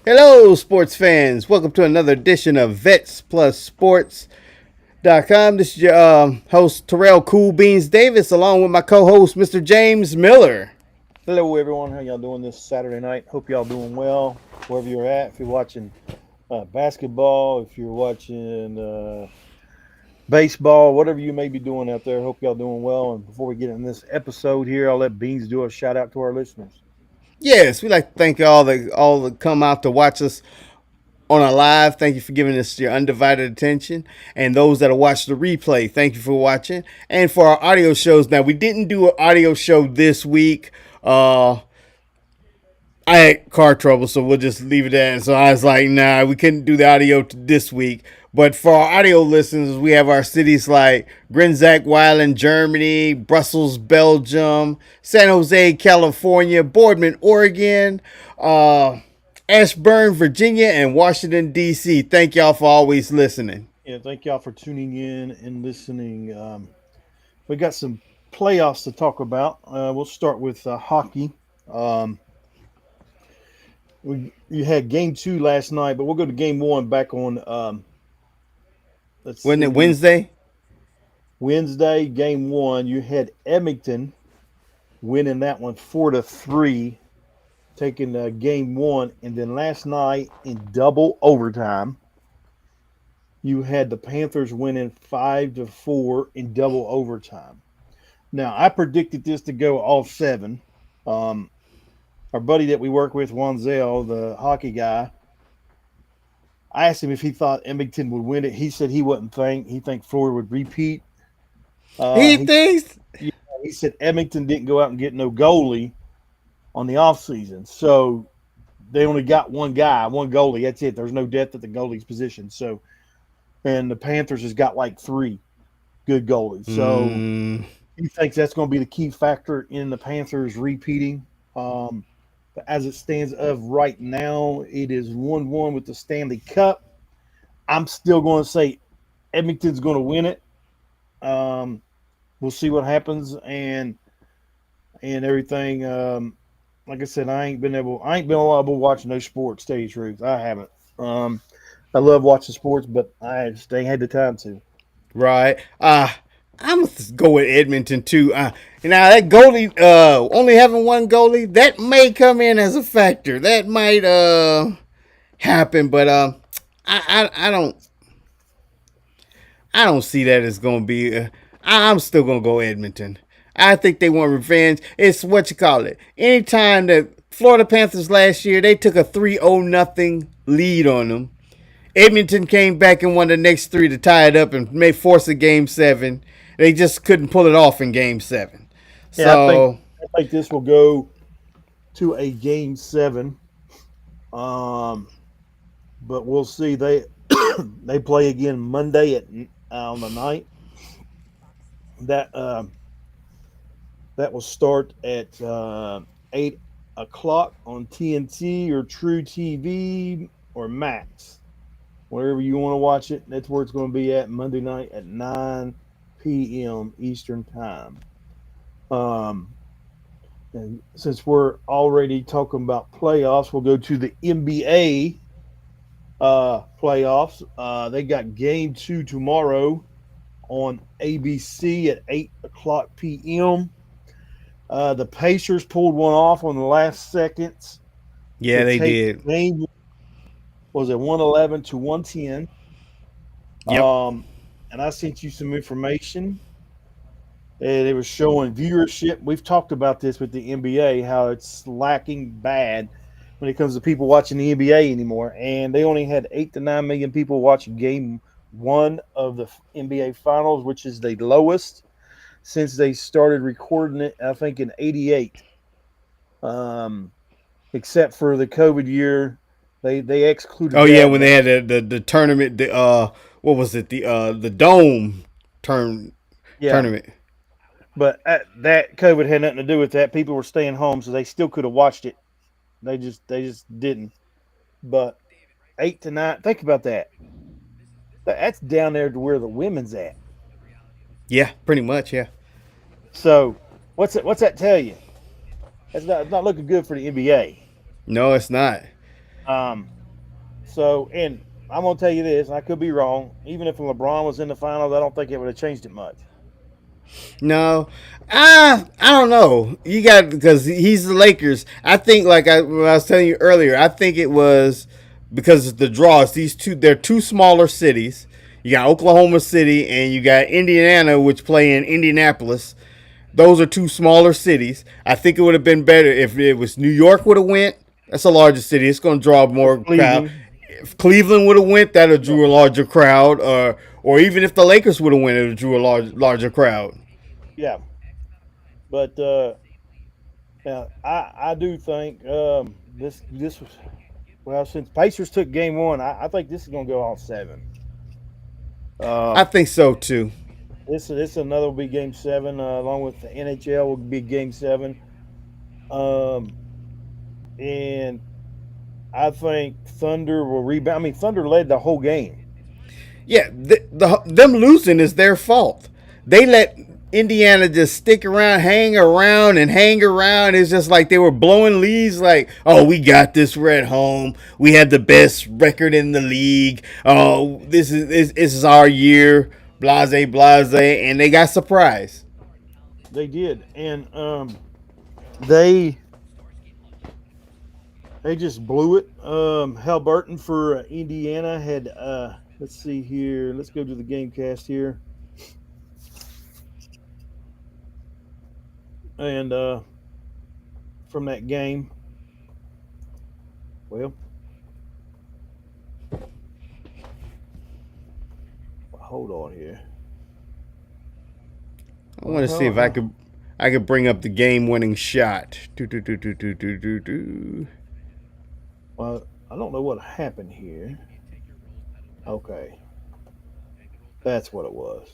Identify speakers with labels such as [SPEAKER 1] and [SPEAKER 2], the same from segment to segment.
[SPEAKER 1] Hello, sports fans. Welcome to another edition of Vets Plus Sports.com. This is your host, Terrell Cool Beans Davis, along with my co host, Mr. James Miller.
[SPEAKER 2] Hello, everyone. How y'all doing this Saturday night? Hope y'all doing well wherever you're at. If you're watching basketball, if you're watching baseball, whatever you may be doing out there, hope y'all doing well. And before we get in this episode here, I'll let Beans do a shout out to our listeners.
[SPEAKER 1] Yes, we'd like to thank all that come out to watch us on our live. Thank you for giving us your undivided attention. And those that will watch the replay, thank you for watching. And for our audio shows, now we didn't do an audio show this week. I had car trouble, so we'll just leave it at. So I was like, nah, we couldn't do the audio this week. But for our audio listeners, we have our cities like Grinzak, Weiland, Germany, Brussels, Belgium, San Jose, California, Boardman, Oregon, Ashburn, Virginia, and Washington, D.C. Thank y'all for always listening.
[SPEAKER 2] Yeah, thank y'all for tuning in and listening. We got some playoffs to talk about. We'll start with hockey. Um, you had game two last night, but we'll go to game one back on. Let's
[SPEAKER 1] Wasn't it
[SPEAKER 2] see.
[SPEAKER 1] Wednesday?
[SPEAKER 2] Wednesday, game one, you had Edmonton winning that one 4-3, taking game one, and then last night in double overtime, you had the Panthers winning 5-4 in double overtime. Now I predicted this to go all seven. Um, our buddy that we work with, Wanzel, the hockey guy, I asked him if he thought Edmonton would win it. He said he wouldn't think. He think Florida would repeat.
[SPEAKER 1] He
[SPEAKER 2] He
[SPEAKER 1] thinks.
[SPEAKER 2] Yeah, he said Edmonton didn't go out and get no goalie on the offseason. So they only got one guy, one goalie. That's it. There's no depth at the goalie's position. So, and the Panthers has got like three good goalies. So
[SPEAKER 1] Mm,
[SPEAKER 2] he thinks that's going to be the key factor in the Panthers repeating. But as it stands of right now, it is 1-1 with the Stanley Cup. I'm still going to say Edmonton's going to win it. Um, we'll see what happens and everything. Like I said, I ain't been able to watch no sports. Tell you the truth, I haven't. Um, I love watching sports, but I just ain't had the time to.
[SPEAKER 1] right. I'm gonna go with Edmonton too. Now that goalie, only having one goalie, that may come in as a factor. That might happen, but I don't see that as gonna be. I'm still gonna go Edmonton. I think they want revenge. It's what you call it. Anytime that Florida Panthers last year, they took a 3-0 nothing lead on them. Edmonton came back and won the next three to tie it up and may force a game seven. They just couldn't pull it off in game seven.
[SPEAKER 2] Yeah,
[SPEAKER 1] So
[SPEAKER 2] I think this will go to a game seven. Um, but we'll see. They they play again Monday at on the night. That that will start at 8 o'clock on TNT or True TV or Max, wherever you want to watch it. That's where it's going to be at Monday night at 9 p.m. Eastern Time. Um, and since we're already talking about playoffs, we'll go to the NBA playoffs. They got game two tomorrow on ABC at 8 o'clock p.m. The Pacers pulled one off on the last seconds
[SPEAKER 1] yeah,
[SPEAKER 2] to
[SPEAKER 1] they
[SPEAKER 2] take
[SPEAKER 1] did.
[SPEAKER 2] game was it 111 to 110.
[SPEAKER 1] Yep.
[SPEAKER 2] And I sent you some information. And it was showing viewership. We've talked about this with the NBA, how it's lacking bad when it comes to people watching the NBA anymore. And they only had 8 to 9 million people watching game one of the NBA Finals, which is the lowest since they started recording it, I think, in '88. Um, except for the COVID year, they excluded
[SPEAKER 1] Oh yeah,
[SPEAKER 2] that.
[SPEAKER 1] when they had the tournament, the what was it? The dome turn
[SPEAKER 2] Yeah,
[SPEAKER 1] tournament.
[SPEAKER 2] but that COVID had nothing to do with that. People were staying home, so they still could have watched it. They just didn't. But 8 to 9, think about that. That's down there to where the women's at.
[SPEAKER 1] Yeah, pretty much. Yeah.
[SPEAKER 2] So what's that tell you? It's not looking good for the NBA.
[SPEAKER 1] No, it's not.
[SPEAKER 2] So, and I'm gonna tell you this, and I could be wrong. Even if LeBron was in the finals, I don't think it would have changed it much.
[SPEAKER 1] No, I don't know. You got because he's the Lakers. I think when I was telling you earlier, I think it was because of the draws. These two, they're two smaller cities. You got Oklahoma City and you got Indiana, which play in Indianapolis. Those are two smaller cities. I think it would have been better if it was New York would have went. That's a larger city. It's going to draw
[SPEAKER 2] Or
[SPEAKER 1] more crowd.
[SPEAKER 2] Cleveland,
[SPEAKER 1] If Cleveland would have went, that'd have
[SPEAKER 2] yeah,
[SPEAKER 1] drew a larger crowd. Or even if the Lakers would have went, it would drew a larger crowd.
[SPEAKER 2] yeah. But yeah, I do think this was well since Pacers took game one, I think this is gonna go all seven.
[SPEAKER 1] I
[SPEAKER 2] Um,
[SPEAKER 1] think so too.
[SPEAKER 2] this another will be game seven, along with the NHL will be game seven. Um, and I think Thunder will rebound. I mean, Thunder led the whole game.
[SPEAKER 1] Yeah, them losing is their fault. They let Indiana just stick around, hang around. It's just like they were blowing leads. Like, oh, we got this. We're at home. We had the best record in the league. Oh, this is our year. Blase, blase, and they got surprised.
[SPEAKER 2] They did, and they they just blew it. Halliburton for Indiana had let's see here. Let's go to the game cast here, and from that game, well, hold on here.
[SPEAKER 1] I want to see if
[SPEAKER 2] Well,
[SPEAKER 1] I could bring up the game winning shot. Do, do, do, do, do, do, do, do.
[SPEAKER 2] well, I don't know what happened here. Okay, that's what it was.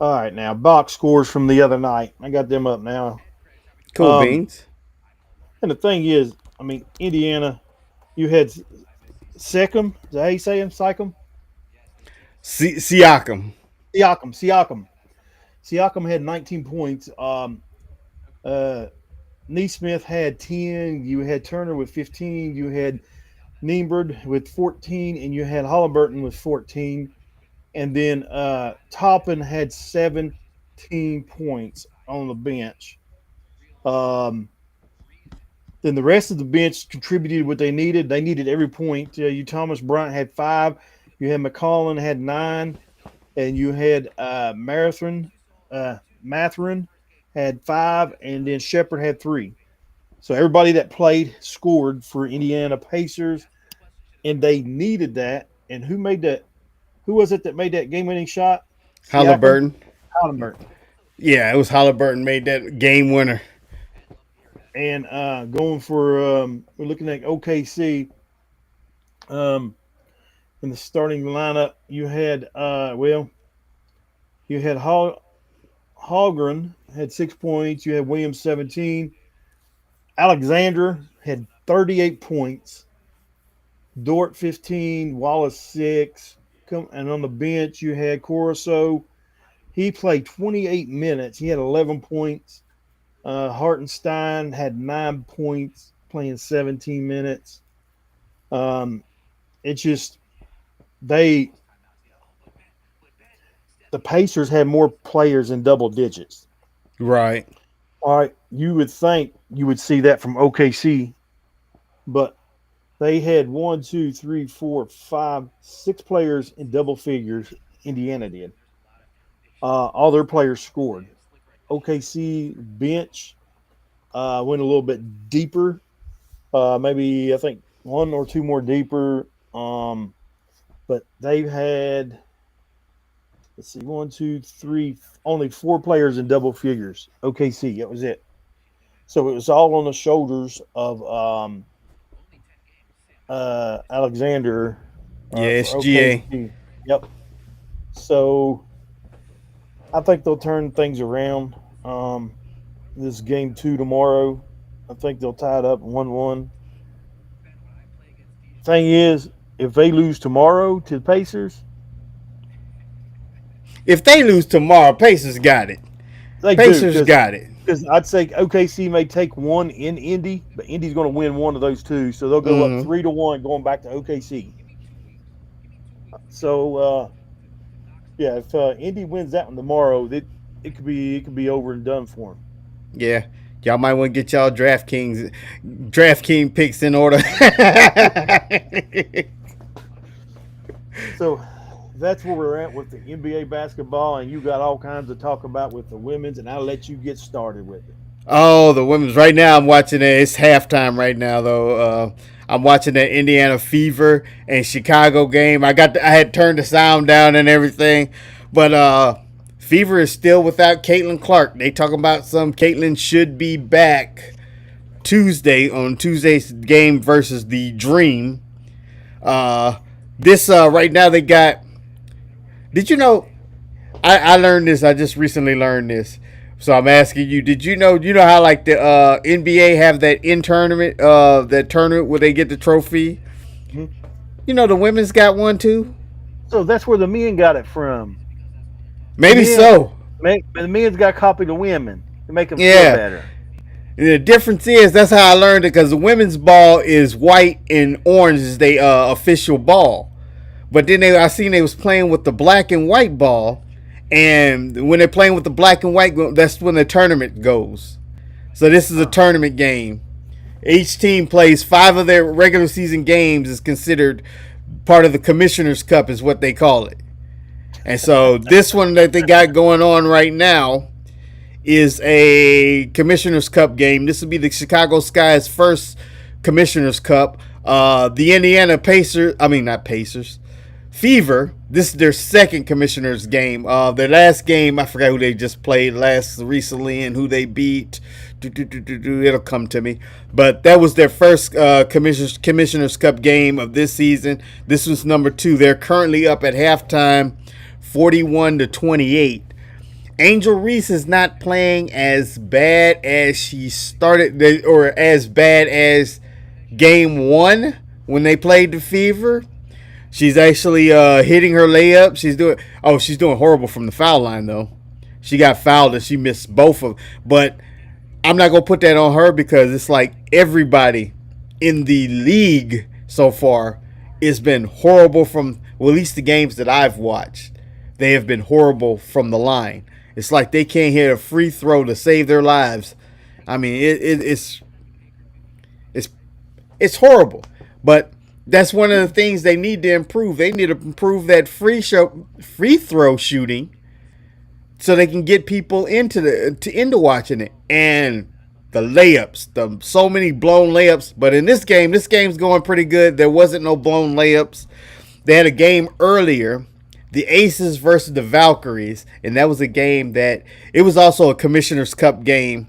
[SPEAKER 2] All right, now box scores from the other night. I got them up now.
[SPEAKER 1] Cool
[SPEAKER 2] Um,
[SPEAKER 1] beans.
[SPEAKER 2] and the thing is, I mean, Indiana, you had Siakam. Is that how you say him? Siakam?
[SPEAKER 1] Siakam.
[SPEAKER 2] Siakam. Siakam had 19 points. Uh, Neesmith had 10. You had Turner with 15. You had Niembert with 14, and you had Halliburton with 14. And then Toppin had 17 points on the bench. Um, then the rest of the bench contributed what they needed. They needed every point. You Thomas Bryant had 5. You had McCollum had 9, and you had Matherin had 5, and then Shepard had 3. So everybody that played scored for Indiana Pacers, and they needed that. And who made that? Who was it that made that game-winning shot? Siakam,
[SPEAKER 1] Halliburton.
[SPEAKER 2] Halliburton.
[SPEAKER 1] Yeah, it was Halliburton made that game winner.
[SPEAKER 2] And going for we're looking at OKC. Um, in the starting lineup, you had you had Holgren had 6 points. You had Williams 17. Alexander had 38 points. Dort 15. Wallace 6. And on the bench, you had Corso. He played 28 minutes. He had 11 points. Hartenstein had 9 points, playing 17 minutes. Um, it's just they the Pacers had more players in double digits.
[SPEAKER 1] Right.
[SPEAKER 2] All right, you would think you would see that from OKC, but they had one, two, three, four, five, 6 players in double figures. Indiana did. All their players scored. OKC bench went a little bit deeper. Maybe I think one or two more deeper. But they've had let's see, one, two, three, only 4 players in double figures. OKC, that was it. So it was all on the shoulders of Alexander
[SPEAKER 1] Yeah,
[SPEAKER 2] for
[SPEAKER 1] SGA.
[SPEAKER 2] OKC. Yep. So I think they'll turn things around. This game 2 tomorrow. I think they'll tie it up 1-1. Thing is, if they lose tomorrow to the Pacers,
[SPEAKER 1] If they lose tomorrow, Pacers got it.
[SPEAKER 2] they do
[SPEAKER 1] Pacers
[SPEAKER 2] because
[SPEAKER 1] got it.
[SPEAKER 2] Because I'd say OKC may take one in Indy, but Indy's going to win one of those two, so they'll go up
[SPEAKER 1] Hmm.
[SPEAKER 2] 3-1, going back to OKC. So yeah, if Indy wins that one tomorrow, it could be over and done for them.
[SPEAKER 1] Yeah. Y'all might want to get y'all DraftKings picks in order.
[SPEAKER 2] So that's where we're at with the NBA basketball, and you got all kinds to talk about with the women's, and I'll let you get started with it.
[SPEAKER 1] Oh, the women's. Right now, I'm watching it. It's halftime right now, though. I'm watching that Indiana Fever and Chicago game. I had turned the sound down and everything, but Fever is still without Caitlin Clark. They talking about some Caitlin should be back Tuesday's game versus the Dream. Uh, this right now they got. Did you know? I learned this. I just recently learned this. So I'm asking you, did you know how like the NBA have that in tournament that tournament where they get the trophy?
[SPEAKER 2] Mhm.
[SPEAKER 1] You know the women's got one too?
[SPEAKER 2] So that's where the men got it from. The
[SPEAKER 1] Maybe
[SPEAKER 2] men,
[SPEAKER 1] so.
[SPEAKER 2] the men's got copied the women to make them feel
[SPEAKER 1] Yeah.
[SPEAKER 2] better.
[SPEAKER 1] And the difference is that's how I learned it because the women's ball is white and orange is the official ball. But then I seen they was playing with the black and white ball, and when they're playing with the black and white, that's when the tournament goes. So this is a
[SPEAKER 2] Uh,
[SPEAKER 1] tournament game. Each team plays 5 of their regular season games is considered part of the Commissioner's Cup is what they call it. And so this one that they got going on right now is a Commissioner's Cup game. This will be the Chicago Sky's first Commissioner's Cup. The Indiana Pacers, I mean not Pacers, Fever. This is their second Commissioner's game. Their last game, I forgot who they just played last recently and who they beat. It'll come to me. But that was their first Commissioner's Cup game of this season. This was number 2. They're currently up at halftime, 41-28. Angel Reese is not playing as bad as she started, or as bad as game 1 when they played the Fever. She's actually hitting her layup. She's doing horrible from the foul line though. She got fouled and she missed both of them. But I'm not gonna put that on her because it's like everybody in the league so far has been horrible from, well, at least the games that I've watched. They have been horrible from the line. It's like they can't hit a free throw to save their lives. I mean, it's it's horrible. But that's one of the things they need to improve. They need to improve that free throw shooting so they can get people into watching it. And the layups, so many blown layups. But in this game's going pretty good. There wasn't no blown layups. They had a game earlier, the Aces versus the Valkyries, and that was a game that it was also a Commissioner's Cup game.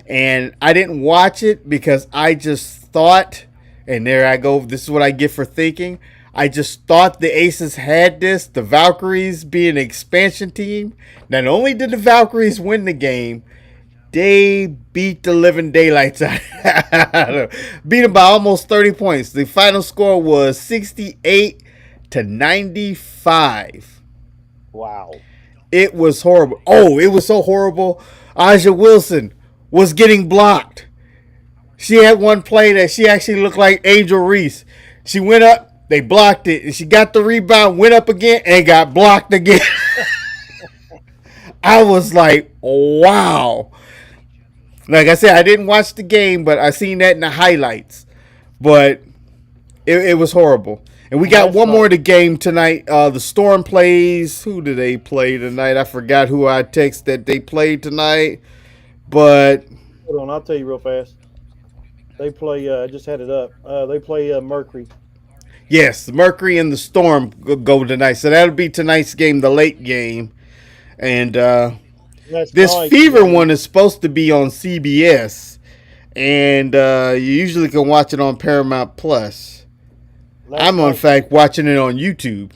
[SPEAKER 1] And I didn't watch it because I just thought, and there I go, this is what I get for thinking. I just thought the Aces had this, the Valkyries being an expansion team. Not only did the Valkyries win the game, they beat the living daylights out. Beat them by almost 30 points. The final score was 68-95.
[SPEAKER 2] wow.
[SPEAKER 1] It was horrible. Oh, it was so horrible. Aja Wilson was getting blocked. She had one play that she actually looked like Angel Reese. She went up, they blocked it, and she got the rebound, went up again, and got blocked again. I was like, wow. Like I said, I didn't watch the game, but I seen that in the highlights. But it was horrible. And we got
[SPEAKER 2] Last
[SPEAKER 1] one
[SPEAKER 2] night,
[SPEAKER 1] more of the game tonight. The Storm plays. Who do they play tonight? I forgot who I text that they played tonight. But
[SPEAKER 2] hold on, I'll tell you real fast. They play. I just had it up. They play Mercury.
[SPEAKER 1] yes, the Mercury and the Storm go tonight. So that'll be tonight's game, the late game. And
[SPEAKER 2] Last
[SPEAKER 1] this
[SPEAKER 2] night,
[SPEAKER 1] Fever one is supposed to be on CBS. And you usually can watch it on Paramount Plus.
[SPEAKER 2] last
[SPEAKER 1] I'm, in
[SPEAKER 2] night,
[SPEAKER 1] fact, watching it on YouTube.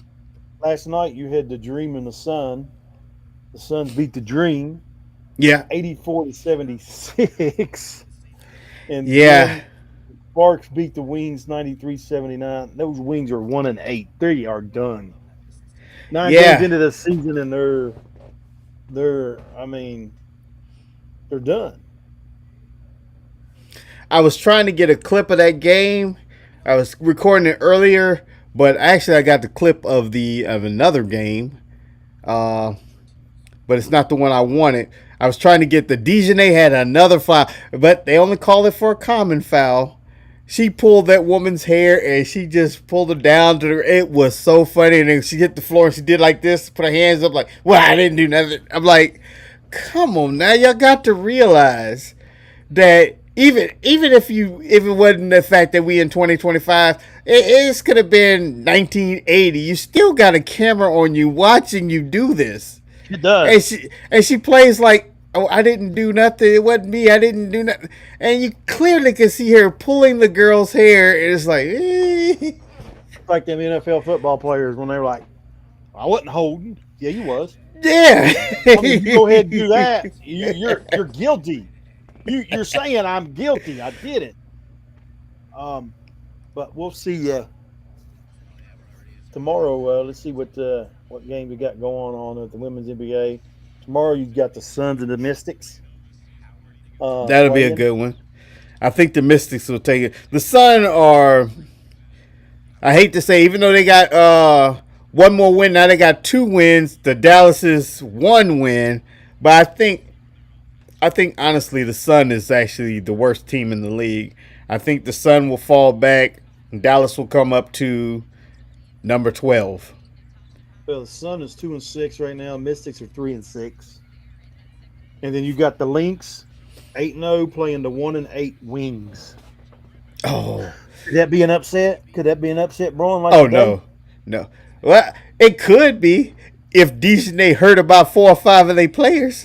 [SPEAKER 2] last night you had the Dream and the Sun. The Suns beat the Dream
[SPEAKER 1] Yeah.
[SPEAKER 2] 84-76, and
[SPEAKER 1] Yeah.
[SPEAKER 2] then Sparks beat the Wings 93-79. Those Wings are 1-8. They are done. 9 games
[SPEAKER 1] Yeah.
[SPEAKER 2] into the season, and they're. I mean, They're done.
[SPEAKER 1] I was trying to get a clip of that game. I was recording it earlier, but actually I got the clip of another game. Uh, but it's not the one I wanted. I was trying to get the Dejanay had another foul, but they only called it for a common foul. She pulled that woman's hair and she just pulled it down to the. It was so funny, and then she hit the floor and she did like this, put her hands up like, "Well, I didn't do nothing." I'm like, "Come on now, y'all got to realize that even if it wasn't the fact that we in 2025, it could have been 1980. You still got a camera on you watching you do this."
[SPEAKER 2] It does.
[SPEAKER 1] And she plays like, "Oh, I didn't do nothing. It wasn't me. I didn't do nothing." And you clearly can see her pulling the girl's hair, and it's like,
[SPEAKER 2] Like them NFL football players when they were like, "I wasn't holding." Yeah, you was.
[SPEAKER 1] yeah.
[SPEAKER 2] I mean, you go ahead and do that. You're guilty. You're saying I'm guilty. I did it. Um, but we'll see tomorrow. Let's see what game we got going on at the women's NBA. Tomorrow you've got the Suns and the Mystics.
[SPEAKER 1] That'll be a
[SPEAKER 2] Playing.
[SPEAKER 1] good one. I think the Mystics will take it. The Sun are. I hate to say, even though they got one more win, now they got 2 wins. The Dallas is 1 win, but I think honestly the Sun is actually the worst team in the league. I think the Sun will fall back. And Dallas will come up to number 12.
[SPEAKER 2] Well, the Sun is 2-6 right now. Mystics are 3-6, and then you got the Lynx 8-0 playing the 1-8 Wings.
[SPEAKER 1] Oh,
[SPEAKER 2] Could that be an upset? Could that be an upset, Braun? Like
[SPEAKER 1] oh
[SPEAKER 2] today?
[SPEAKER 1] no. Well, it could be if Dejanay hurt about 4 or 5 of their players.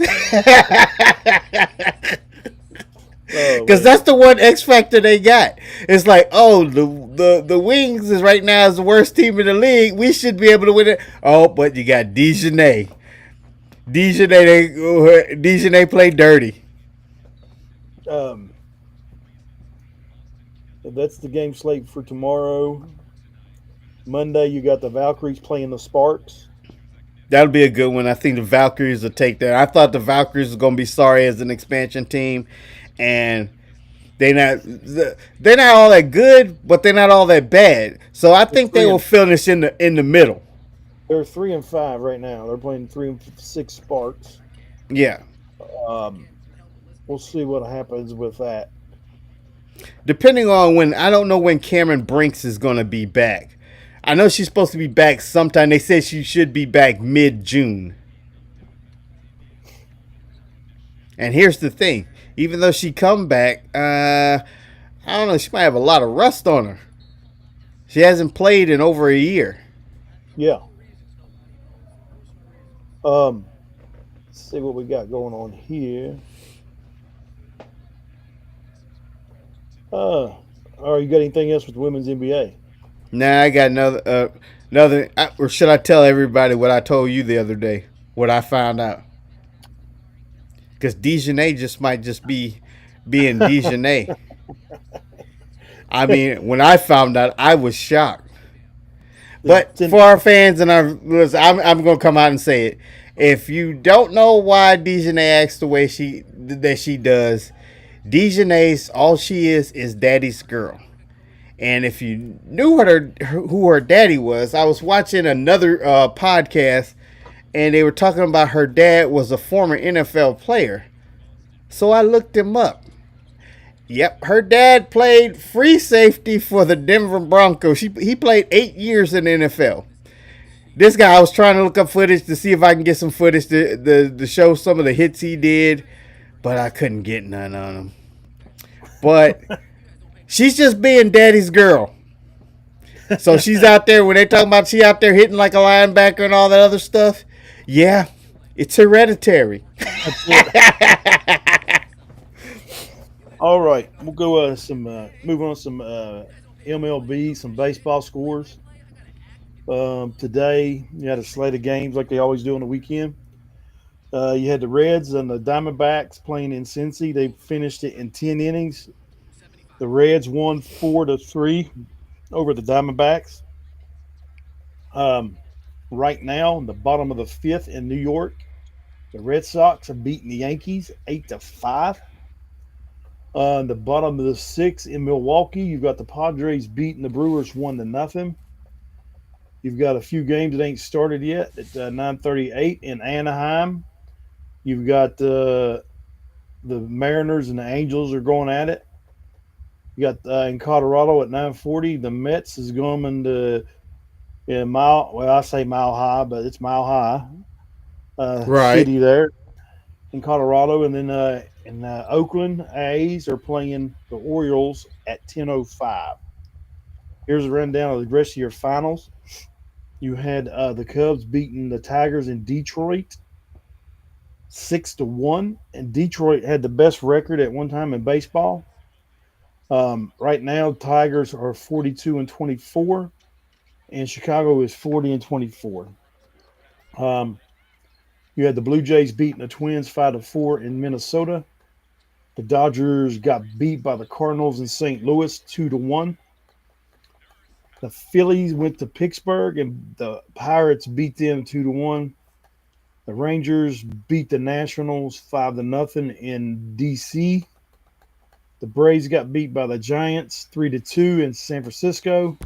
[SPEAKER 2] Oh
[SPEAKER 1] Because
[SPEAKER 2] man.
[SPEAKER 1] that's the one X factor they got. It's like, oh, the Wings is right now is the worst team in the league. We should be able to win it. Oh, but you got Dejanay. Dejanay play dirty.
[SPEAKER 2] Um, that's the game slate for tomorrow. Monday, you got the Valkyries playing the Sparks.
[SPEAKER 1] That'll be a good one. I think the Valkyries will take that. I thought the Valkyries were gonna be sorry as an expansion team, and they're not all that good, but they're not all that bad. So I
[SPEAKER 2] They're
[SPEAKER 1] think they
[SPEAKER 2] three
[SPEAKER 1] will
[SPEAKER 2] and
[SPEAKER 1] finish in the middle.
[SPEAKER 2] they're 3-5 right now. They're playing 3-6 Sparks.
[SPEAKER 1] Yeah.
[SPEAKER 2] Um, we'll see what happens with that.
[SPEAKER 1] Depending on when, I don't know when Cameron Brinks is gonna be back. I know she's supposed to be back sometime. They said she should be back mid-June. And here's the thing: even though she come back, I don't know. She might have a lot of rust on her. She hasn't played in over a year.
[SPEAKER 2] Yeah. Let's see what we got going on here. Uh, all right, you got anything else with the women's NBA?
[SPEAKER 1] Now I got another. Or should I tell everybody what I told you the other day? What I found out? Because Dejanay might just be being Dejanay. I mean, when I found out, I was shocked.
[SPEAKER 2] The
[SPEAKER 1] But for our fans and our listeners, I'm going to come out and say it. If you don't know why Dejanay acts the way she does, Dejanay's all she is daddy's girl. And if you knew who her daddy was, I was watching another podcast, and they were talking about her dad was a former NFL player. So I looked him up. Yep, her dad played free safety for the Denver Broncos. He played 8 years in the NFL. This guy, I was trying to look up footage to see if I can get some footage to show some of the hits he did, but I couldn't get none on him. But she's just being daddy's girl. So she's out there, when they talking about she out there hitting like a linebacker and all that other stuff. Yeah, it's hereditary.
[SPEAKER 2] That's it. All right, we'll go move on to some MLB, some baseball scores. Today you had a slate of games like they always do on the weekend. You had the Reds and the Diamondbacks playing in Cincy. They finished it in 10 innings. The Reds won 4-3 over the Diamondbacks. Um, right now, in the bottom of the fifth in New York, The Red Sox are beating the Yankees 8-5. On the bottom of the sixth in Milwaukee, you've got the Padres beating the Brewers 1-0. You've got a few games that ain't started yet at 9:38 in Anaheim. You've got the Mariners and the Angels are going at it. You got in Colorado at 9:40. The Mets is going to mile. Well, I say mile high, but it's mile high
[SPEAKER 1] Right.
[SPEAKER 2] city there in Colorado, and then in Oakland, A's are playing the Orioles at 10:05. Here's a rundown of the rest of your finals. You had the Cubs beating the Tigers in Detroit 6-1, and Detroit had the best record at one time in baseball. Right now, Tigers are 42-24, and Chicago is 40-24. Um, you had the Blue Jays beating the Twins 5-4 in Minnesota. The Dodgers got beat by the Cardinals in St. Louis 2-1. The Phillies went to Pittsburgh and the Pirates beat them 2-1. The Rangers beat the Nationals 5-0 in DC. The Braves got beat by the Giants 3-2 in San Francisco.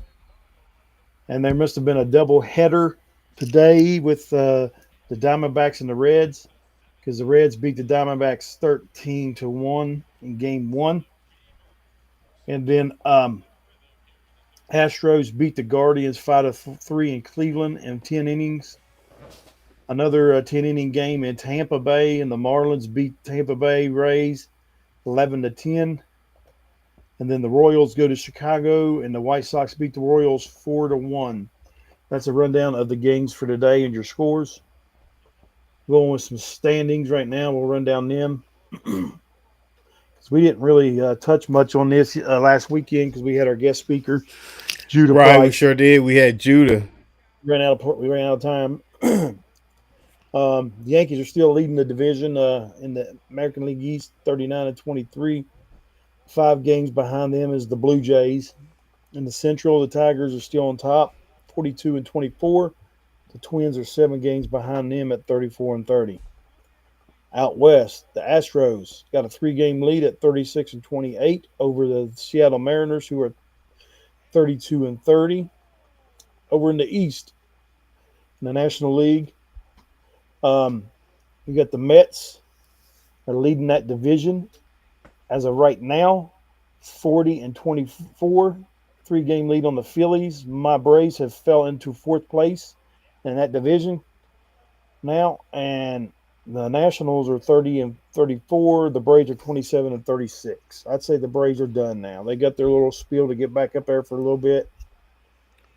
[SPEAKER 2] And there must have been a double header today with the Diamondbacks and the Reds, because the Reds beat the Diamondbacks 13-1 in game one. And then Astros beat the Guardians 5-3 in Cleveland in 10 innings. Another 10-inning game in Tampa Bay, and the Marlins beat Tampa Bay Rays 11-10. And then the Royals go to Chicago, and the White Sox beat the Royals 4-1. That's a rundown of the games for today and your scores. Going with some standings right now. We'll run down them. We didn't really touch much on this last weekend because we had our guest speaker, Judah
[SPEAKER 1] Right, we
[SPEAKER 2] Price.
[SPEAKER 1] sure did. We had Judah.
[SPEAKER 2] We ran out of time. The Yankees are still leading the division in the American League East, 39-23. 5 games behind them is the Blue Jays. In the Central, the Tigers are still on top, 42-24. The Twins are 7 games behind them at 34-30. Out west, the Astros got a 3-game lead at 36-28 over the Seattle Mariners, who are 32-30. Over in the East, in the National League, you got the Mets are leading that division as of right now, 40-24. 3-game lead on the Phillies. My Braves have fell into 4th place in that division now, and the Nationals are 30-34. The Braves are 27-36. I'd say the Braves are done now. They got their little spiel to get back up there for a little bit.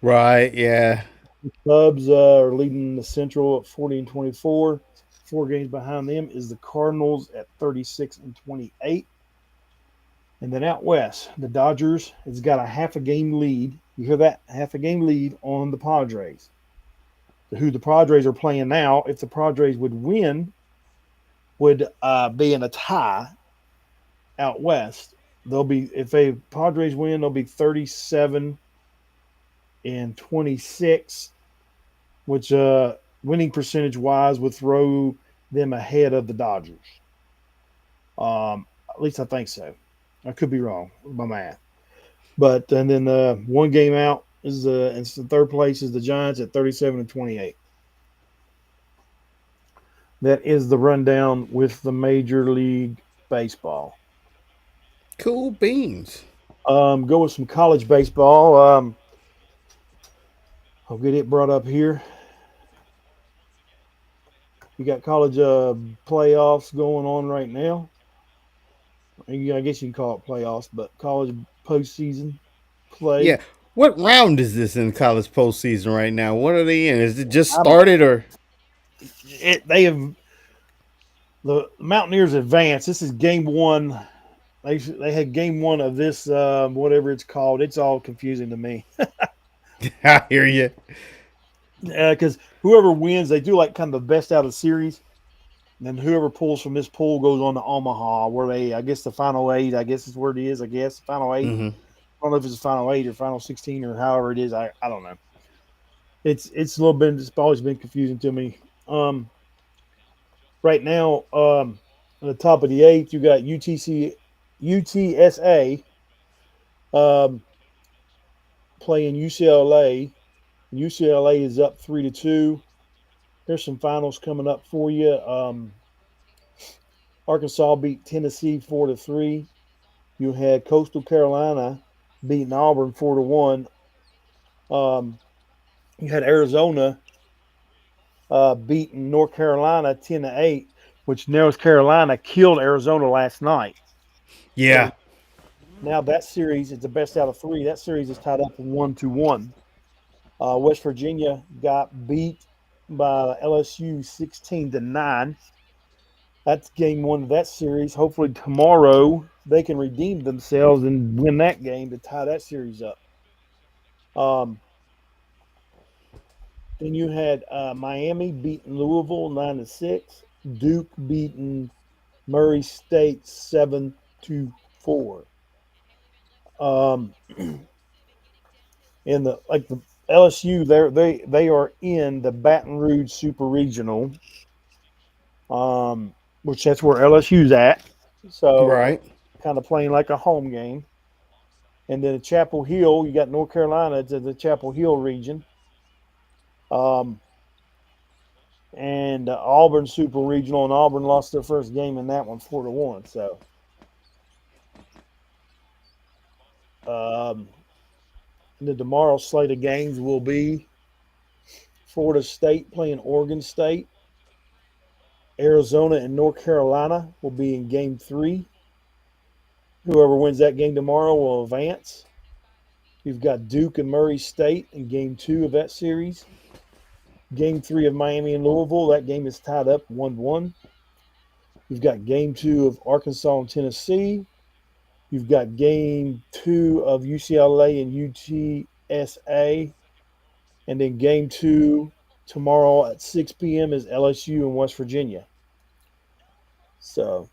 [SPEAKER 1] Right, yeah.
[SPEAKER 2] The Cubs are leading the Central at 40-24. 4 games behind them is the Cardinals at 36-28. And then out west, the Dodgers has got a half a game lead. You hear that? Half a game lead on the Padres. Who the Padres are playing now, if the Padres would win, would be in a tie out west. They'll be, if a Padres win, they'll be 37-26, which winning percentage wise would throw them ahead of the Dodgers. At least I think so. I could be wrong with my math. But and then 1 game out is in the 3rd place is the Giants at 37-28. That is the rundown with the Major League Baseball.
[SPEAKER 1] Cool beans.
[SPEAKER 2] Go with some college baseball. I'll get it brought up here. You got college playoffs going on right now. I guess you can call it playoffs, but college postseason play.
[SPEAKER 1] Yeah. What round is this in college postseason right now? What are they in? Is it just
[SPEAKER 2] I don't.
[SPEAKER 1] started or?
[SPEAKER 2] They have the Mountaineers advanced. This is game 1. They had game 1 of this whatever it's called. It's all confusing to me.
[SPEAKER 1] I hear you.
[SPEAKER 2] Because whoever wins, they do like kind of the best out of the series. And then whoever pulls from this pool goes on to Omaha, where I guess the final 8, I guess is where it is. I guess the final 8.
[SPEAKER 1] Mm-hmm.
[SPEAKER 2] I don't know if it's the final 8 or final 16 or however it is. I don't know. It's a little bit. It's always been confusing to me. Right now, on the top of the eighth, you got UTSA um, playing UCLA. UCLA is up 3-2. There's some finals coming up for you. Arkansas beat Tennessee 4-3. You had Coastal Carolina beating Auburn 4-1. Um, you had Arizona beating North Carolina 10-8, which North Carolina killed Arizona last night.
[SPEAKER 1] Yeah.
[SPEAKER 2] So now that series is the best out of three. That series is tied up 1-1. West Virginia got beat by LSU 16-9. That's game one of that series. Hopefully tomorrow they can redeem themselves and win that game to tie that series up. Um, then you had Miami beating Louisville 9-6. Duke beating Murray State 7-4. Um, in the LSU, they are in the Baton Rouge Super Regional, which that's where LSU's at. So
[SPEAKER 1] Right.
[SPEAKER 2] kind of playing like a home game. And then at Chapel Hill, you got North Carolina to the Chapel Hill region. Um, and Auburn Super Regional, and Auburn lost their first game in that one 4-1. So um, the tomorrow slate of games will be Florida State playing Oregon State. Arizona and North Carolina will be in game three. Whoever wins that game tomorrow will advance. You've got Duke and Murray State in game two of that series. Game three of Miami and Louisville, that game is tied up 1-1. You've got game two of Arkansas and Tennessee. You've got game two of UCLA and UTSA. And then game two tomorrow at 6 p.m. is LSU and West Virginia. So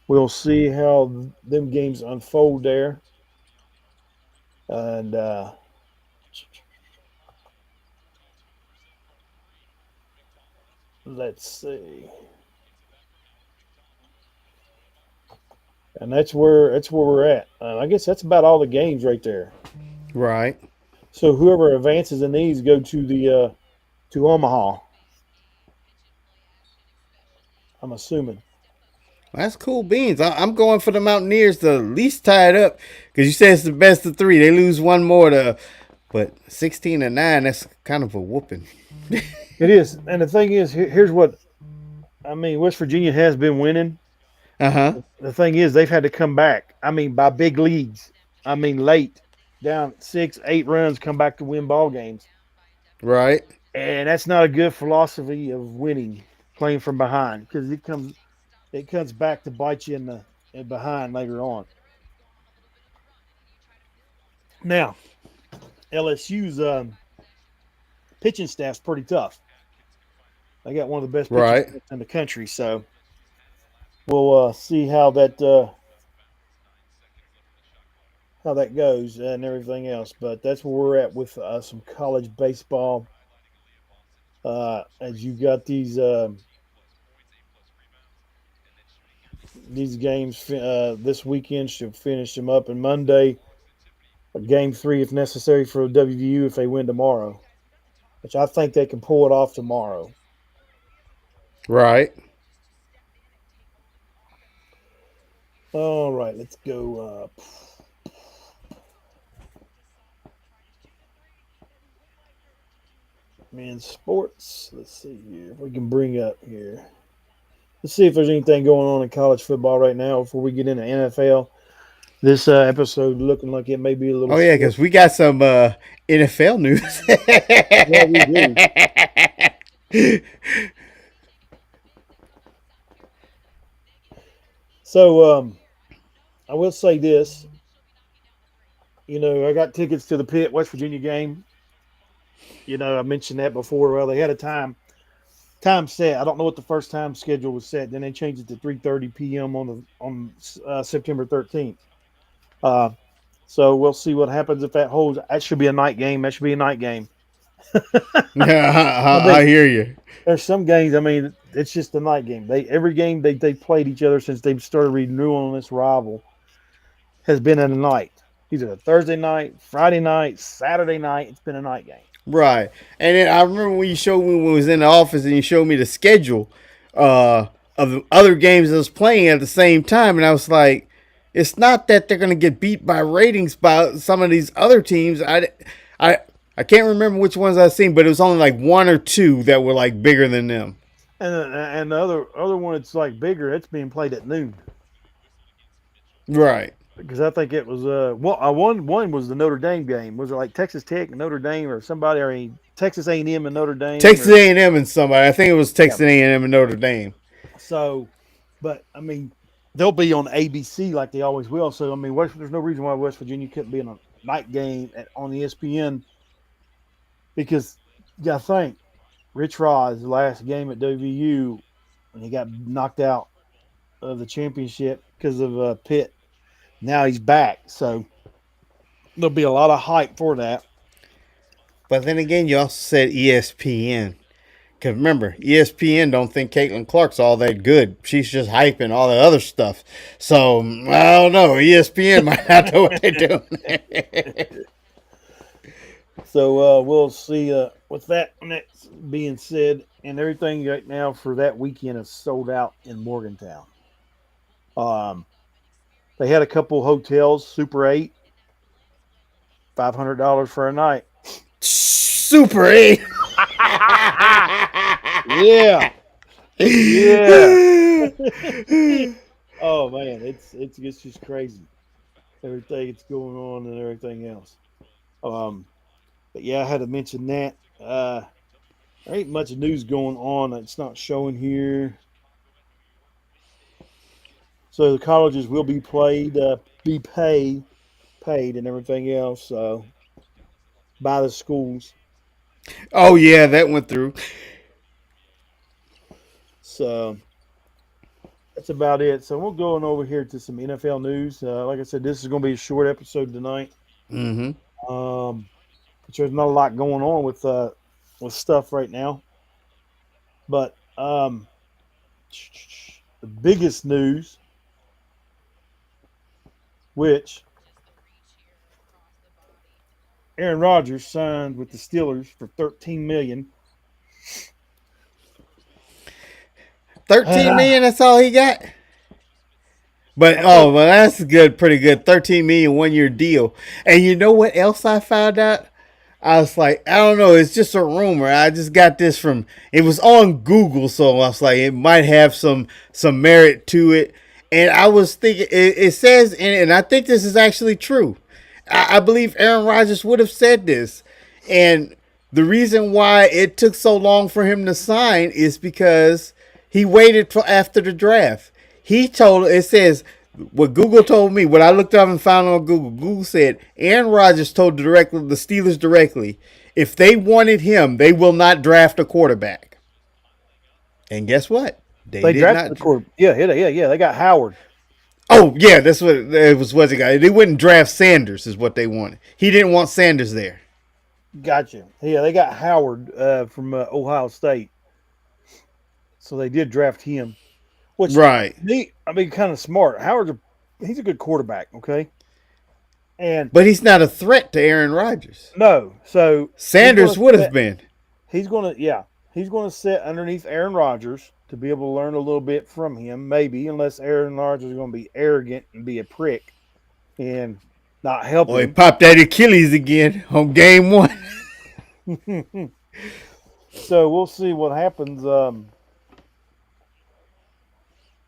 [SPEAKER 2] we'll see how them games unfold there. And let's see. And that's where we're at. I guess that's about all the games right there.
[SPEAKER 1] Right.
[SPEAKER 2] So whoever advances in these go to the to Omaha. I'm assuming.
[SPEAKER 1] That's cool beans. I'm going for the Mountaineers to at least tie it up because you said it's the best of three. They lose one more to, but 16-9. That's kind of a whooping.
[SPEAKER 2] It is, and the thing is, here's what I mean. West Virginia has been winning.
[SPEAKER 1] Uh huh.
[SPEAKER 2] The thing is, they've had to come back. I mean, by big leads. I mean, late, down 6, 8 runs, come back to win ball games,
[SPEAKER 1] Right.
[SPEAKER 2] and that's not a good philosophy of winning, playing from behind, because it comes back to bite you in behind later on. Now, LSU's pitching staff's pretty tough. They got one of the best pitching
[SPEAKER 1] Right.
[SPEAKER 2] staffs in the country, so we'll see how that goes and everything else. But that's where we're at with some college baseball. As you got these games this weekend, should finish them up, and Monday, game three if necessary for WVU if they win tomorrow, which I think they can pull it off tomorrow.
[SPEAKER 1] Right.
[SPEAKER 2] All right, let's go. Men's sports. Let's see here. If we can bring up here. Let's see if there's anything going on in college football right now before we get into NFL. This episode looking like it may be a little
[SPEAKER 1] Oh yeah,
[SPEAKER 2] short.
[SPEAKER 1] because we got some NFL news.
[SPEAKER 2] Yeah, we do. So I will say this. I got tickets to the Pitt West Virginia game. I mentioned that before. Well, they had a time set. I don't know what the first time schedule was set. Then they changed it to 3:30 p.m. on September 13th. Uh, so we'll see what happens if that holds. That should be a night game. That should be a night game. I
[SPEAKER 1] I
[SPEAKER 2] think
[SPEAKER 1] hear you.
[SPEAKER 2] There's some games. I mean, it's just a night game. Every game they played each other since they started renewing this rival has been at a night. Either a Thursday night, Friday night, Saturday night. It's been a night game.
[SPEAKER 1] Right. And then I remember when you showed me when we was in the office and you showed me the schedule of the other games I was playing at the same time, and I was like, it's not that they're gonna get beat by ratings by some of these other teams. I I can't remember which ones I've seen, but it was only like one or two that were like bigger than them.
[SPEAKER 2] And the other one that's like bigger. It's being played at noon.
[SPEAKER 1] Right.
[SPEAKER 2] Because I think it was one was the Notre Dame game. Was it like Texas Tech and Notre Dame or somebody? Or Texas A&M and Notre Dame.
[SPEAKER 1] Texas A&M and somebody. I think it was
[SPEAKER 2] Yeah.
[SPEAKER 1] Texas A&M and Notre Dame.
[SPEAKER 2] So, but I mean, they'll be on ABC like they always will. So I mean, there's no reason why West Virginia couldn't be in a night game on ESPN. Because you got to think, Rich Rod's last game at WVU when he got knocked out of the championship because of Pitt. Now he's back, so there'll be a lot of hype for that.
[SPEAKER 1] But then again, you also said ESPN. Because remember, ESPN don't think Caitlin Clark's all that good. She's just hyping all the other stuff. So, I don't know. ESPN might not know what they're doing.
[SPEAKER 2] So we'll see. With that being said, and everything right now for that weekend is sold out in Morgantown. They had a couple hotels, Super 8, $500 for a night.
[SPEAKER 1] Super 8.
[SPEAKER 2] Yeah. Yeah. Oh man, it's just crazy. Everything that's going on and everything else. But yeah, I had to mention that. There ain't much news going on. It's not showing here. So the colleges will be paid, and everything else by the schools.
[SPEAKER 1] Oh, yeah, that went through.
[SPEAKER 2] So that's about it. So we're going over here to some NFL news. Like I said, this is going to be a short episode tonight.
[SPEAKER 1] Mm-hmm.
[SPEAKER 2] Which there's not a lot going on with stuff right now. But the biggest news, which Aaron Rodgers signed with the Steelers for $13 million.
[SPEAKER 1] 13 million, that's all he got? But well, that's good, pretty good. 13 million 1 year deal. And you know what else I found out? I was like, I don't know, it's just a rumor. I just got this from it was on Google, so I was like, it might have some merit to it. And I was thinking it says in it, and I think this is actually true. I believe Aaron Rodgers would have said this. And the reason why it took so long for him to sign is because he waited till after the draft. It says, what Google told me, what I looked up and found on Google, Google said Aaron Rodgers told the Steelers directly, if they wanted him, they will not draft a quarterback. And guess what?
[SPEAKER 2] They drafted the quarterback. Yeah. They got Howard.
[SPEAKER 1] Oh, yeah, that's what it was. What they got? They wouldn't draft Sanders, is what they wanted. He didn't want Sanders there.
[SPEAKER 2] Gotcha. Yeah, they got Howard from Ohio State. So they did draft him. Which,
[SPEAKER 1] right.
[SPEAKER 2] Kind of smart. He's a good quarterback, okay?
[SPEAKER 1] But he's not a threat to Aaron Rodgers.
[SPEAKER 2] No. So
[SPEAKER 1] Sanders would have been.
[SPEAKER 2] He's going to sit underneath Aaron Rodgers to be able to learn a little bit from him, maybe, unless Aaron Rodgers is going to be arrogant and be a prick and not help him.
[SPEAKER 1] He popped that Achilles again on game 1.
[SPEAKER 2] So we'll see what happens.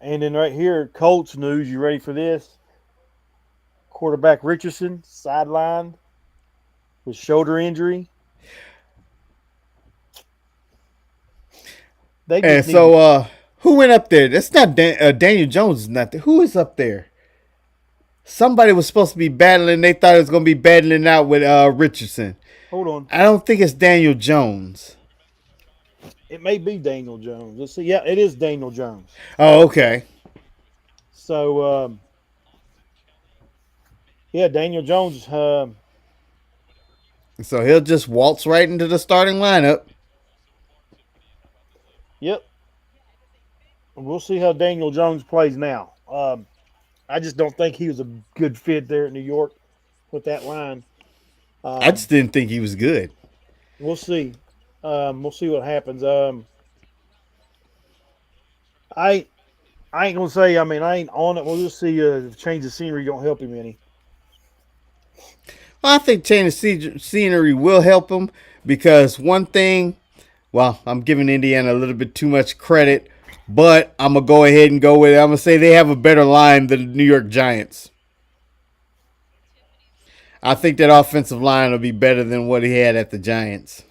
[SPEAKER 2] And then right here, Colts news. You ready for this? Quarterback Richardson sidelined with shoulder injury.
[SPEAKER 1] Who went up there? That's not Daniel Jones. Is not there. Who is up there? Somebody was supposed to be battling. They thought it was going to be battling out with Richardson.
[SPEAKER 2] Hold on.
[SPEAKER 1] I don't think it's Daniel Jones.
[SPEAKER 2] It may be Daniel Jones. Let's see. Yeah, it is Daniel Jones.
[SPEAKER 1] Oh, okay.
[SPEAKER 2] So, Daniel Jones.
[SPEAKER 1] So he'll just waltz right into the starting lineup.
[SPEAKER 2] Yep. We'll see how Daniel Jones plays now. I just don't think he was a good fit there at New York with that line.
[SPEAKER 1] I
[SPEAKER 2] Um,
[SPEAKER 1] just didn't think he was good.
[SPEAKER 2] we'll see. We'll see what happens. I I ain't gonna say. I mean, I ain't on it. We'll just see. Change the scenery don't help him any.
[SPEAKER 1] Well, I think change of scenery will help him because one thing, well, I'm giving Indiana a little bit too much credit, but I'm going to go ahead and go with it. I'm going to say they have a better line than the New York Giants. I think that offensive line will be better than what he had at the Giants.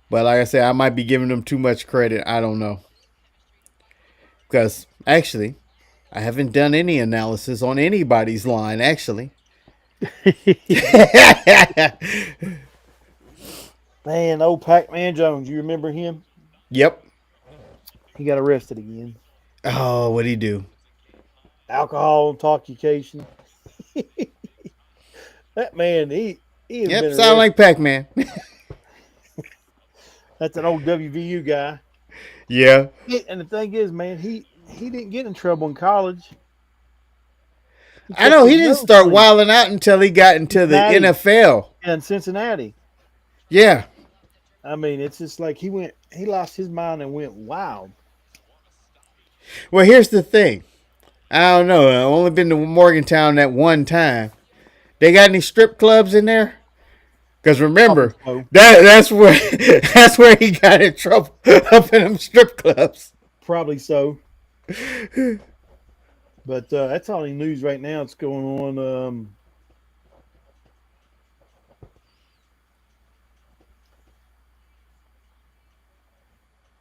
[SPEAKER 1] But like I said, I might be giving them too much credit. I don't know. Because actually, I haven't done any analysis on anybody's line, actually.
[SPEAKER 2] Man, old Pac-Man Jones, you remember him?
[SPEAKER 1] Yep.
[SPEAKER 2] He got arrested again.
[SPEAKER 1] Oh, what'd he do?
[SPEAKER 2] Alcohol intoxication. That man, he has
[SPEAKER 1] Yep,
[SPEAKER 2] been
[SPEAKER 1] sound
[SPEAKER 2] arrested.
[SPEAKER 1] like Pac Man.
[SPEAKER 2] That's an old WVU guy.
[SPEAKER 1] Yeah.
[SPEAKER 2] And the thing is, man, he didn't get in trouble in college. He
[SPEAKER 1] I
[SPEAKER 2] kept
[SPEAKER 1] know
[SPEAKER 2] his
[SPEAKER 1] he didn't
[SPEAKER 2] nose
[SPEAKER 1] start
[SPEAKER 2] clean.
[SPEAKER 1] wilding out until he got into the
[SPEAKER 2] Cincinnati
[SPEAKER 1] NFL.
[SPEAKER 2] and Cincinnati.
[SPEAKER 1] Yeah.
[SPEAKER 2] I mean, it's just like he lost his mind and went wild.
[SPEAKER 1] Well, here's the thing. I don't know. I've only been to Morgantown that one time. They got any strip clubs in there? Because
[SPEAKER 2] Probably
[SPEAKER 1] remember,
[SPEAKER 2] so.
[SPEAKER 1] that's where that's where he got in trouble up in them strip clubs.
[SPEAKER 2] Probably so. But that's all the news right now. It's going on.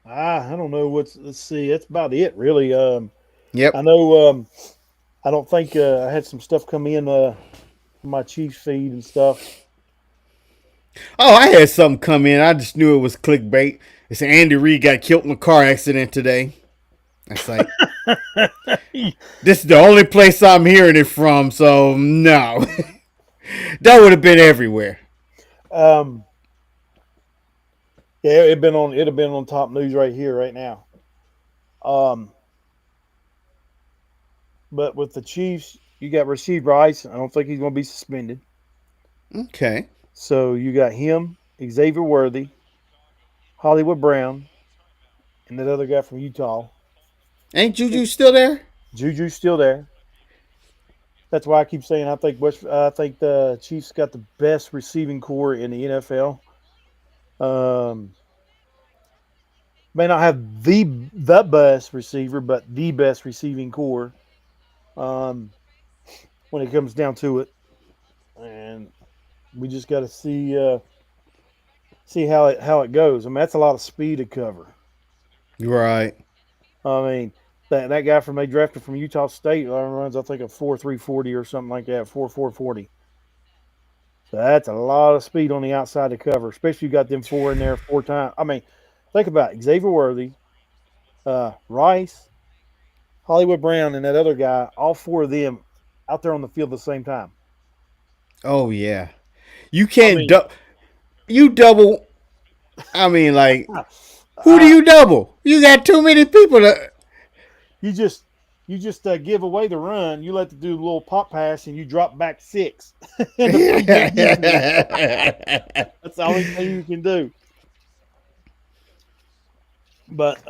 [SPEAKER 2] I don't know what's. Let's see. That's about it, really. I
[SPEAKER 1] Yep.
[SPEAKER 2] know. I don't think I had some stuff come in my Chiefs feed and stuff.
[SPEAKER 1] Oh, I had something come in. I just knew it was clickbait. It's Andy Reid got killed in a car accident today. That's like this is the only place I'm hearing it from. So no, that would have been everywhere.
[SPEAKER 2] um, yeah, it'd have been on top news right here, right now. Um, but with the Chiefs, you got Rasheed Rice. I don't think he's going to be suspended.
[SPEAKER 1] Okay.
[SPEAKER 2] So you got him, Xavier Worthy, Hollywood Brown, and that other guy from Utah.
[SPEAKER 1] Ain't Juju still there?
[SPEAKER 2] Juju's still there. That's why I keep saying I think the Chiefs got the best receiving core in the NFL. Um, may not have the best receiver, but the best receiving core um, when it comes down to it. And we just got to see how it goes. I mean, that's a lot of speed to cover.
[SPEAKER 1] Right.
[SPEAKER 2] I mean, that guy from they drafted from Utah State runs I think a 4.340 or something like that, 4.440. So that's a lot of speed on the outside to cover, especially you got them four in there 4 times. I mean, think about it. Xavier Worthy, Rice, Hollywood Brown, and that other guy. All four of them out there on the field at the same time.
[SPEAKER 1] Oh yeah. You
[SPEAKER 2] I
[SPEAKER 1] can't
[SPEAKER 2] mean,
[SPEAKER 1] you double. I mean, like, who do
[SPEAKER 2] uh,
[SPEAKER 1] you double? You got too many people to.
[SPEAKER 2] you just give away the run. You let the do a little pop pass, and you drop back six, and the play get easier. That's the only thing you can do. But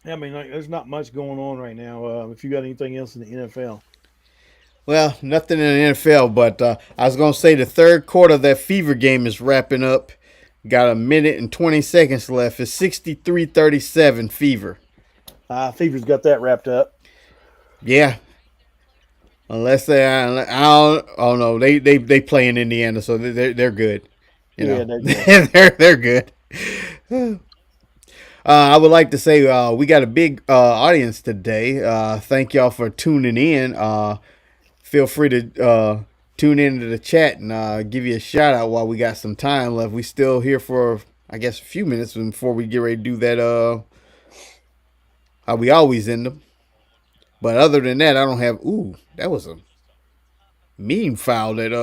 [SPEAKER 2] I mean, like, there's not much going on right now. If you got anything else in the NFL,
[SPEAKER 1] Well, nothing in the NFL, but I was gonna say the third quarter of that Fever game is wrapping up. Got a minute and 20 seconds left. It's 63-37 Fever.
[SPEAKER 2] Fever's got that wrapped up.
[SPEAKER 1] Yeah, unless I don't, oh no, they play in Indiana, so they're good. You
[SPEAKER 2] Yeah,
[SPEAKER 1] know,
[SPEAKER 2] they're good.
[SPEAKER 1] they're good. I would like to say we got a big audience today. Thank y'all for tuning in. Feel free to tune into the chat and give you a shout out while we got some time left. We still here for I guess a few minutes before we get ready to do that. How we always end them. But other than that, I don't have. Ooh, that was a mean foul that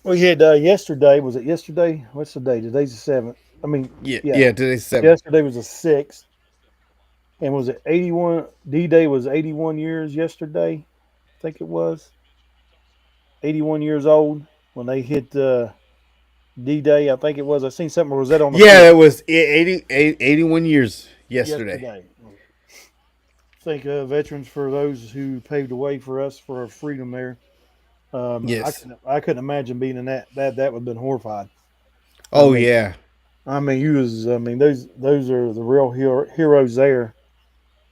[SPEAKER 2] We had yesterday. Was it yesterday? What's the day? Today's the 7th. I mean,
[SPEAKER 1] Yeah,
[SPEAKER 2] yeah.
[SPEAKER 1] yeah. Today's 7.
[SPEAKER 2] Yesterday was the 6th. And was it 81? D Day was 81 years yesterday. I think it was 81 years old when they hit D Day. I think it was. I seen something. Or was that on the
[SPEAKER 1] Yeah,
[SPEAKER 2] 5th?
[SPEAKER 1] it was 81 years yesterday.
[SPEAKER 2] Yesterday. Thank veterans for those who paved the way for us for our freedom there.
[SPEAKER 1] Yes.
[SPEAKER 2] I couldn't imagine being in that would have been horrified. I
[SPEAKER 1] Oh
[SPEAKER 2] mean,
[SPEAKER 1] yeah.
[SPEAKER 2] those are the real heroes there.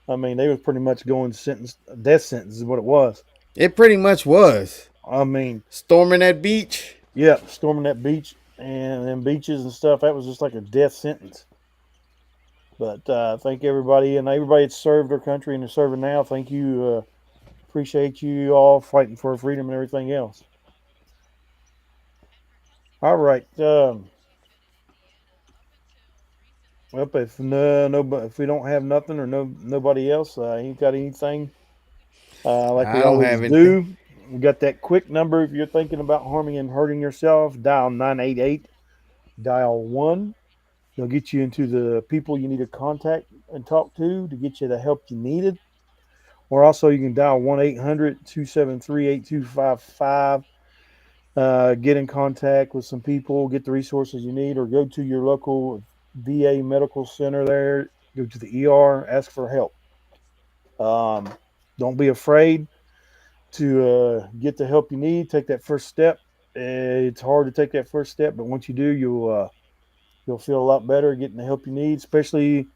[SPEAKER 2] I mean, they was pretty much going death sentence is what it was.
[SPEAKER 1] It pretty much was.
[SPEAKER 2] I mean,
[SPEAKER 1] Storming that beach.
[SPEAKER 2] yeah, storming that beach and them beaches and stuff. That was just like a death sentence. But thank everybody and everybody that served their country and is serving now. Thank you. Appreciate you all fighting for freedom and everything else. All right. Well, if we don't have nothing or nobody else, ain't got anything like
[SPEAKER 1] I
[SPEAKER 2] we
[SPEAKER 1] don't
[SPEAKER 2] always
[SPEAKER 1] have anything.
[SPEAKER 2] do. We got that quick number if you're thinking about harming and hurting yourself. Dial 988. Dial 1. They'll get you into the people you need to contact and talk to get you the help you needed. Or also, you can dial 1-800 273 8255. Get in contact with some people, get the resources you need, or go to your local VA medical center there. Go to the ER, ask for help. Um, don't be afraid to get the help you need. Take that first step. It's hard to take that first step, but once you do, you'll feel a lot better getting the help you need. Especially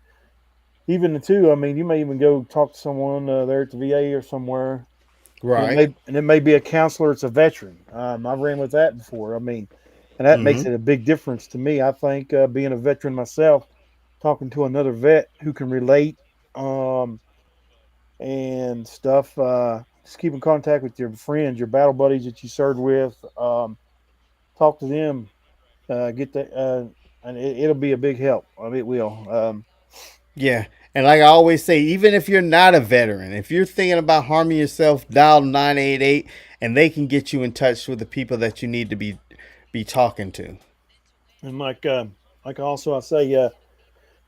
[SPEAKER 2] even the two. I mean, you may even go talk to someone there at the VA or somewhere,
[SPEAKER 1] Right.
[SPEAKER 2] and it may be a counselor. It's a veteran. I've ran with that before. I mean, and that makes
[SPEAKER 1] Mm-hmm.
[SPEAKER 2] it a big difference to me. I think being a veteran myself, talking to another vet who can relate um, and stuff. Just keep in contact with your friends, your battle buddies that you served with. Talk to them. Get the and it'll be a big help. I mean, it will.
[SPEAKER 1] Yeah. And like I always say, even if you're not a veteran, if you're thinking about harming yourself, dial 988 and they can get you in touch with the people that you need to be talking to.
[SPEAKER 2] And like also I say,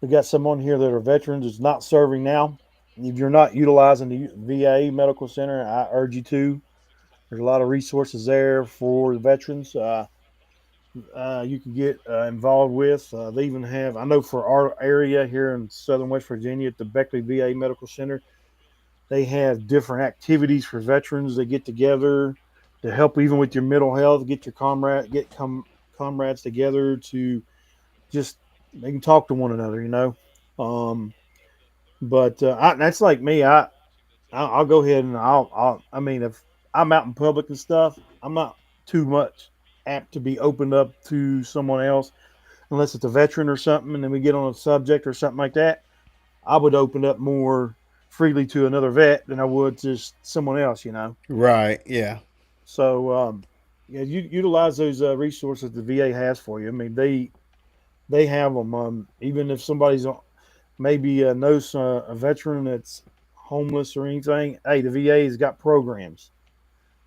[SPEAKER 2] we got someone here that are veterans that's not serving now. If you're not utilizing the VA medical center, I urge you to. There's a lot of resources there for the veterans. You can get involved with. They even have, I know for our area here in Southern West Virginia at the Beckley VA Medical Center, they have different activities for veterans. They get together to help even with your mental health. Get your comrades together to just they can talk to one another. Um, but that's like me. I'll go ahead and I mean, if I'm out in public and stuff, I'm not too much apt to be opened up to someone else unless it's a veteran or something, and then we get on a subject or something like that. I would open up more freely to another vet than I would just someone else.
[SPEAKER 1] Right. Yeah.
[SPEAKER 2] So yeah, you utilize those resources the VA has for you. I mean, they have them. Even if somebody's maybe knows a veteran that's homeless or anything, hey, the VA has got programs.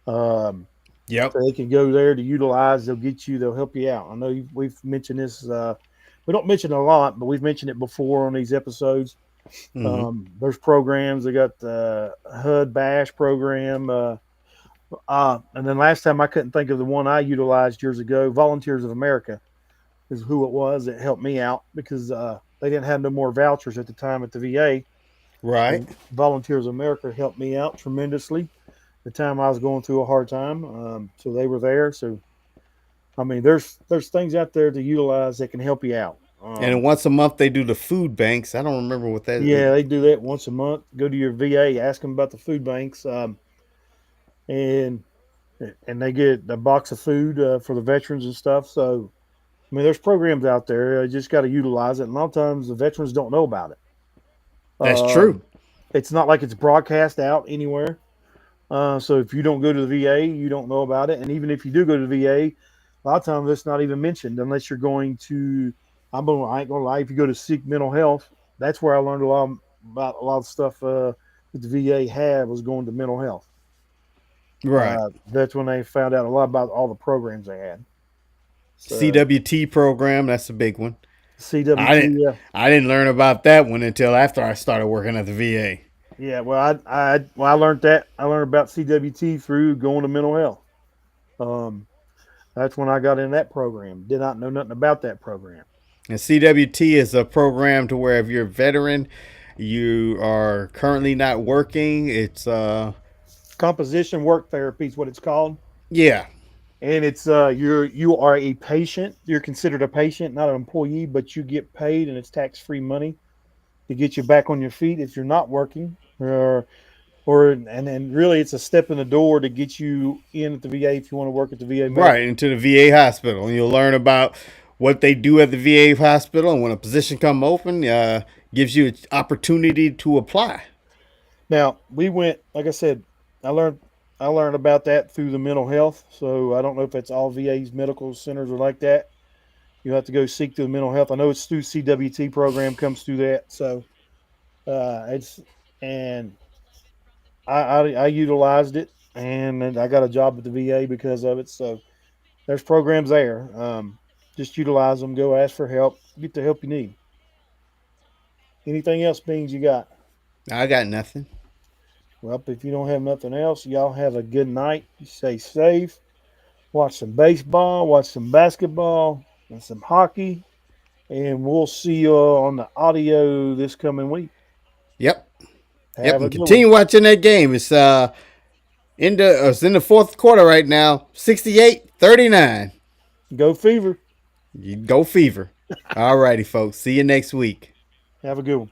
[SPEAKER 2] Um,
[SPEAKER 1] Yep.
[SPEAKER 2] so they can go there to utilize. They'll help you out. I know we've mentioned this. We don't mention it a lot, but we've mentioned it before on these episodes.
[SPEAKER 1] Mm-hmm.
[SPEAKER 2] There's programs. They got the HUD Bash program. And then last time I couldn't think of the one I utilized years ago. Volunteers of America is who it was that helped me out because they didn't have no more vouchers at the time at the VA.
[SPEAKER 1] Right.
[SPEAKER 2] So Volunteers of America helped me out tremendously the time I was going through a hard time. So they were there. So I mean, there's things out there to utilize that can help you out.
[SPEAKER 1] And once a month they do the food banks. I don't remember what that is.
[SPEAKER 2] Yeah, they do that once a month. Go to your VA, ask them about the food banks, and they get a box of food for the veterans and stuff. So I mean, there's programs out there. You just got to utilize it. And a lot of times the veterans don't know about it.
[SPEAKER 1] That's true.
[SPEAKER 2] It's not like it's broadcast out anywhere. So if you don't go to the VA, you don't know about it. And even if you do go to the VA, a lot of times it's not even mentioned unless you're going to. I ain't gonna lie. If you go to Seek Mental Health, that's where I learned a lot about a lot of stuff that the VA had was going to mental health.
[SPEAKER 1] Right.
[SPEAKER 2] That's when they found out a lot about all the programs they had. So,
[SPEAKER 1] CWT program, that's a big one. I
[SPEAKER 2] CWT,
[SPEAKER 1] didn't I didn't learn about that one until after I started working at the VA.
[SPEAKER 2] yeah. Well, I learned that. I learned about CWT through going to mental health. Um, that's when I got in that program. Did not know nothing about that program.
[SPEAKER 1] And CWT is a program to where if you're a veteran, you are currently not working. It's
[SPEAKER 2] Composition work therapy is what it's called,
[SPEAKER 1] yeah,
[SPEAKER 2] and it's you are a patient. You're considered a patient, not an employee, but you get paid, and it's tax free money to get you back on your feet if you're not working, and then really it's a step in the door to get you in at the VA if you want to work at the VA medical.
[SPEAKER 1] right into the VA hospital, and you'll learn about what they do at the VA hospital. And when a position come open, gives you an opportunity to apply.
[SPEAKER 2] Now we went, like I said, I learned I learned about that through the mental health. So I don't know if it's all VA's medical centers are like that. You have to go seek through the mental health. I know it's through CWT program comes through that. So it's and I utilized it and I got a job at the VA because of it. So there's programs there. Just utilize them. Go ask for help. Get the help you need. Anything else, Beans, you got?
[SPEAKER 1] I got nothing.
[SPEAKER 2] Well, if you don't have nothing else, y'all have a good night. You stay safe. Watch some baseball, watch some basketball, and some hockey. And we'll see you on the audio this coming week.
[SPEAKER 1] Yep, yep,
[SPEAKER 2] Have a
[SPEAKER 1] and
[SPEAKER 2] good one.
[SPEAKER 1] continue watching that game. It's in the fourth quarter right now. 68-39.
[SPEAKER 2] Go Fever.
[SPEAKER 1] You go Fever. All righty, folks. See you next week.
[SPEAKER 2] Have a good one.